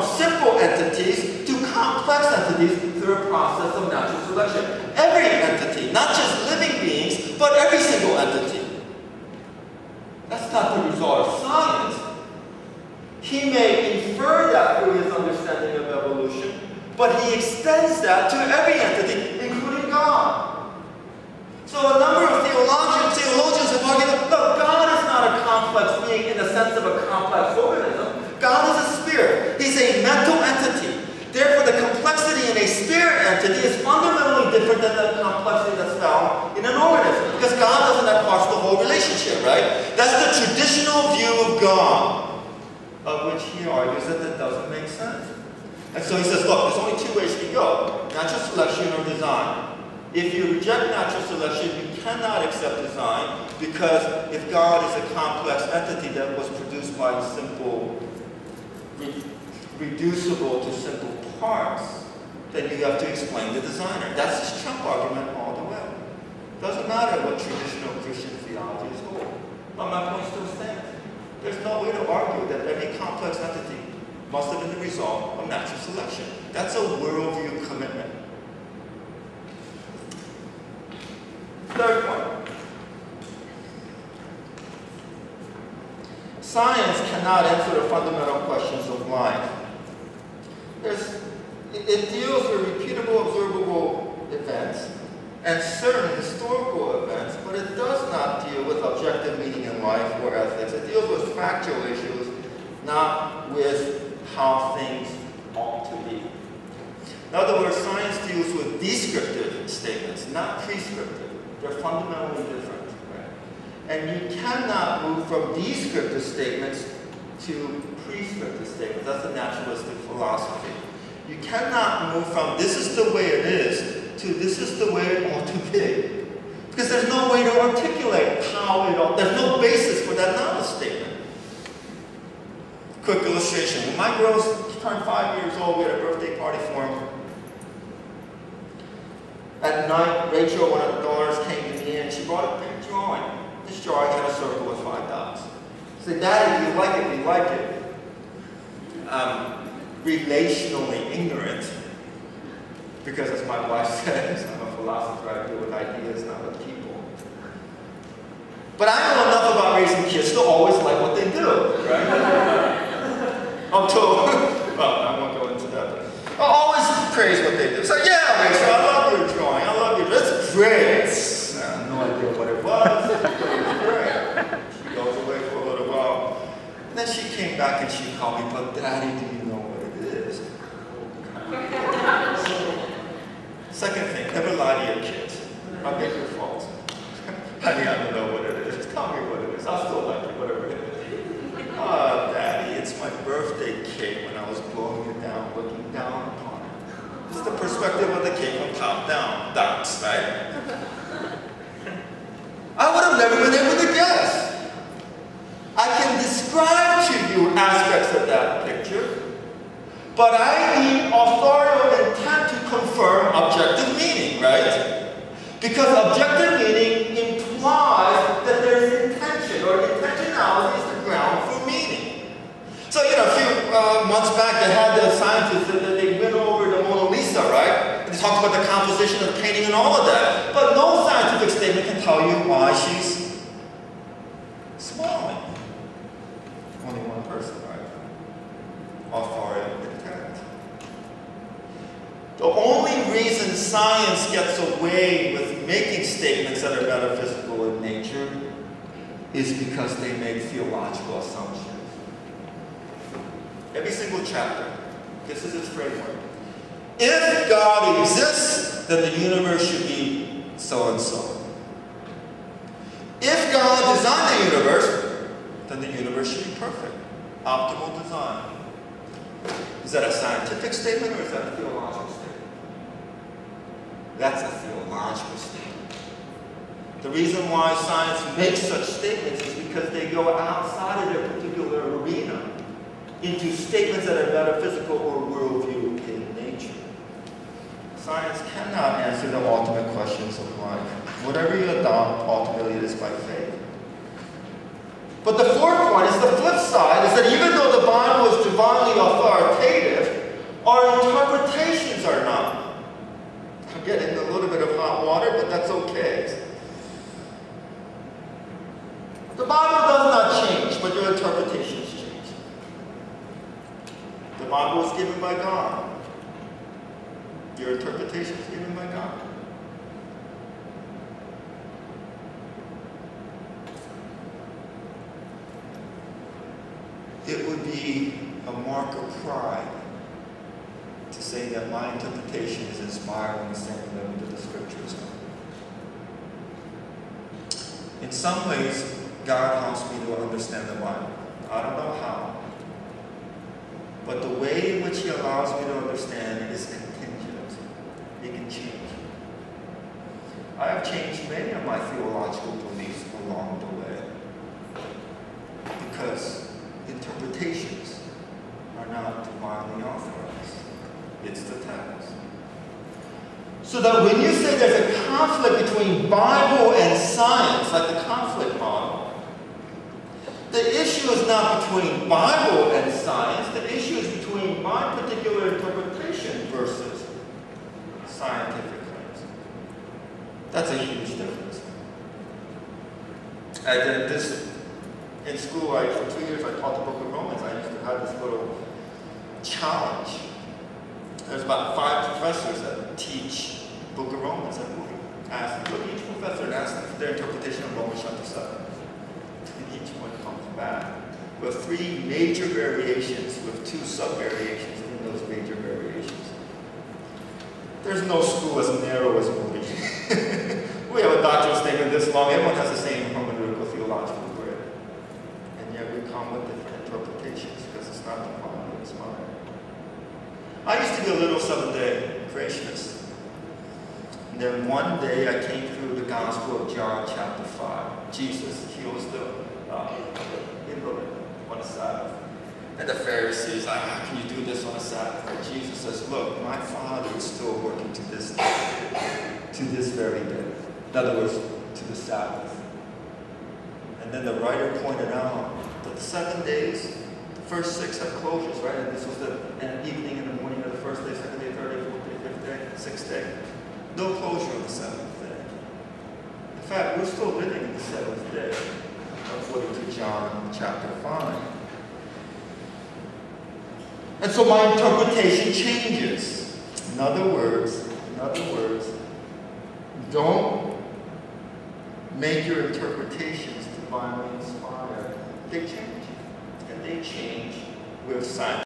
simple entities to complex entities through a process of natural selection. Every entity, not just living beings, but every single entity. That's not the result of science. He may infer that through his understanding of evolution, but he extends that to every entity, including God. So a number of theologians have argued that, look, God is not a complex being in the sense of a complex organism. God is a spirit. He's a mental entity. Therefore, the complexity in a spirit entity is fundamentally different than the complexity that's found in an organism, because God doesn't have parts of the whole relationship, right? That's the traditional view of God, of which he argues that that doesn't make sense. And so he says, look, there's only two ways to go: natural selection or design. If you reject natural selection, you cannot accept design, because if God is a complex entity that was produced by simple, reducible to simple parts, then you have to explain the designer. That's his trump argument all the way. Doesn't matter what traditional Christian theologies hold. But my point still stands. There's no way to argue that every complex entity must have been the result of natural selection. That's a worldview commitment. Third point. Science cannot answer the fundamental questions of life. It deals with repeatable, observable events and certain historical events, but it does not deal with objective meaning in life or ethics. It deals with factual issues, not with how things ought to be. In other words, science deals with descriptive statements, not prescriptive. They're fundamentally different. Right? And you cannot move from descriptive statements to prescriptive statements. That's a naturalistic philosophy. You cannot move from this is the way it is to this is the way it ought to be. Because there's no way to articulate how it ought. There's no basis for that knowledge statement. Quick illustration. When my girls turned 5 years old, we had a birthday party for them. At night, Rachel, one of the daughters, came to me and she brought a big drawing. This drawing had a circle with 5 dots. I said, Daddy, do you like it? Do you like it? Relationally ignorant, because as my wife says, I'm a philosopher, I deal with ideas, not with people. But I know enough about raising kids to always like what they do, right? Until, well, I won't go into that, but I always praise what they do. So yeah, Rachel, I love your drawing, I love your, that's great. I have no idea what it was, but it was great. She goes away for a little while. And then she came back and she called me, but Daddy, do you know what it is? Second thing, never lie to your kids. I'll get your faults. Honey, I don't know what it is. Tell me what it is. I'll still like it, whatever it is. Oh, Daddy, it's my birthday cake when I was blowing it down, looking down upon it. It's the perspective of the cake from top down. Dots, right? I would have never been able to guess. I can describe to you aspects of that picture, but I need authorial intent to confirm objective meaning, right? Because objective meaning implies that there's intention, or intentionality is the ground for meaning. So, you know, a few months back, they had the scientists that they went over the Mona Lisa, right? And they talked about the composition of the painting and all of that. But no scientific statement can tell you why she's smiling. Only one person, right? Authorial intent. The only reason science gets away with making statements that are metaphysical in nature is because they make theological assumptions. Every single chapter, this is its framework. If God exists, then the universe should be so and so. If God designed the universe, then the universe should be perfect. Optimal design. Is that a scientific statement or is that a theological statement? That's a theological statement. The reason why science makes such statements is because they go outside of their particular arena into statements that are metaphysical or worldview in nature. Science cannot answer the ultimate questions of life. Whatever you adopt, ultimately it is by faith. But the fourth point is the flip side, is that even though the Bible is divinely authoritative, Bible is given by God. Your interpretation is given by God. It would be a mark of pride to say that my interpretation is inspired on the same level that the Scriptures are. In some ways, God helps me to understand the Bible. I don't know how. But the way in which He allows me to understand is contingent. It can change. I have changed many of my theological beliefs along the way. Because interpretations are not divinely authorized. It's the text. So that when you say there's a conflict between Bible and science, like the conflict model, the issue is not between Bible and science. The issue is between my particular interpretation versus scientific claims. That's a huge difference. I did this in school. For 2 years I taught the book of Romans. I used to have this little challenge. There's about 5 professors that teach the book of Romans. And we look at each professor and ask them for their interpretation of Romans chapter 7. And each one comes back with 3 major variations with 2 sub-variations in those major variations. There's no school as narrow as Moody. We have a doctrinal statement this long. Everyone has the same hermeneutical theological grid. And yet we come with different interpretations because it's not divinely inspired. I used to be a little Seventh-day creationist. And then one day I came through the Gospel of John chapter 5. Jesus heals the invalid on a Sabbath. And the Pharisees, how can you do this on a Sabbath? And Jesus says, look, my Father is still working to this day, to this very day. In other words, to the Sabbath. And then the writer pointed out that the 7 days, the first 6 have closures, right? And this was the evening and the morning of the first day, second day, third day, fourth day, fifth day, sixth day. No closure on the 7th day. In fact, we're still living in the 7th day, according to John chapter 5. And so my interpretation changes. In other words, don't make your interpretations divinely inspired. They change. And they change with science.